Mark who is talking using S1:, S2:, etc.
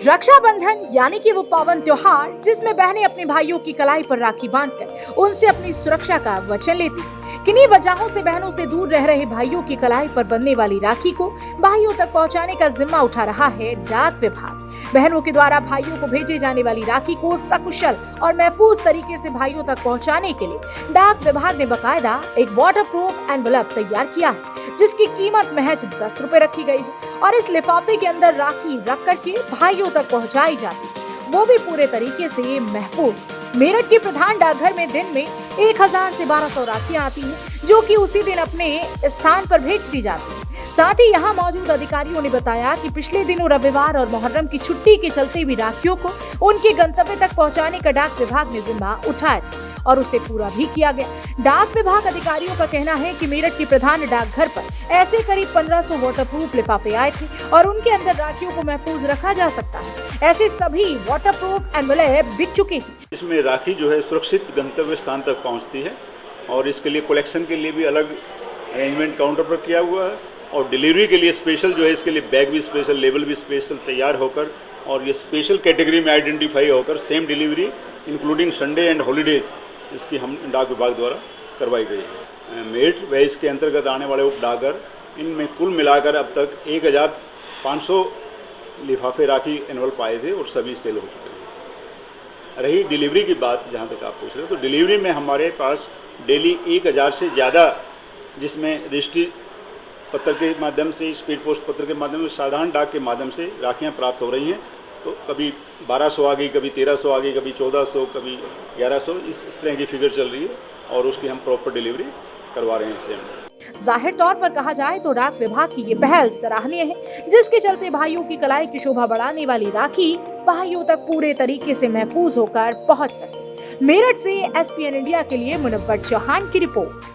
S1: रक्षाबंधन यानी कि वो पावन त्योहार जिसमें बहनें अपने भाइयों की कलाई पर राखी बांधकर उनसे अपनी सुरक्षा का वचन लेती हैं। किन्हीं वजहों से बहनों से दूर रह रहे भाइयों की कलाई पर बंधने वाली राखी को भाइयों तक पहुंचाने का जिम्मा उठा रहा है डाक विभाग। बहनों के द्वारा भाइयों को भेजे जाने वाली राखी को सकुशल और महफूज तरीके से भाइयों तक पहुंचाने के लिए डाक विभाग ने बकायदा एक वाटरप्रूफ एनवलप तैयार किया है, जिसकी कीमत महज 10 रुपए रखी गई है और इस लिफाफे के अंदर राखी रख करके भाइयों तक पहुंचाई जाती है, वो भी पूरे तरीके से महफूज। मेरठ के प्रधान डाकघर में दिन में 1000 से 1200 राखियां आती हैं, जो कि उसी दिन अपने स्थान पर भेज दी जाती हैं। साथ ही यहाँ मौजूद अधिकारियों ने बताया कि पिछले दिनों रविवार और मुहर्रम की छुट्टी के चलते भी राखियों को उनके गंतव्य तक पहुँचाने का डाक विभाग ने जिम्मा उठाया था और उसे पूरा भी किया गया। डाक विभाग अधिकारियों का कहना है कि मेरठ के प्रधान डाकघर पर ऐसे करीब 1500 वाटरप्रूफ लिफाफे आए थे और उनके अंदर राखियों को महफूज रखा जा सकता है। ऐसे सभी वाटरप्रूफ एनवलप बिक चुके हैं।
S2: इसमें राखी जो है सुरक्षित गंतव्य स्थान तक पहुंचती है और इसके लिए कलेक्शन के लिए भी अलग अरेंजमेंट काउंटर पर किया हुआ है और डिलीवरी के लिए स्पेशल जो है इसके लिए बैग भी स्पेशल, लेबल भी स्पेशल तैयार होकर और ये स्पेशल कैटेगरी में आइडेंटिफाई होकर same delivery including Sunday and holidays इसकी हम डाक विभाग द्वारा करवाई गई है। मेरठ व इसके अंतर्गत आने वाले उप डाकघर इनमें कुल मिलाकर अब तक 1500 लिफाफे राखी एनवलप आए थे और सभी सेल हो चुके हैं। रही डिलीवरी की बात, जहाँ तक आप पूछ रहे हैं, तो डिलीवरी में हमारे पास डेली 1000 से ज़्यादा, जिसमें रजिस्ट्री पत्र के माध्यम से, स्पीड पोस्ट पत्र के माध्यम से, साधारण डाक के माध्यम से राखियाँ प्राप्त हो रही हैं। तो कभी 1200 आ गई, कभी 1300 आ गई, कभी 1400, कभी 1100, इस तरह की फिगर चल रही है और उसकी हम प्रॉपर डिलीवरी करवा रहे हैं सेम।
S1: जाहिर तौर पर कहा जाए तो डाक विभाग की ये पहल सराहनीय है, जिसके चलते भाइयों की कलाई की शोभा बढ़ाने वाली राखी भाइयों तक पूरे तरीके से महफूज होकर पहुंच सके। मेरठ से SPN इंडिया के लिए मुनव्वर चौहान की रिपोर्ट।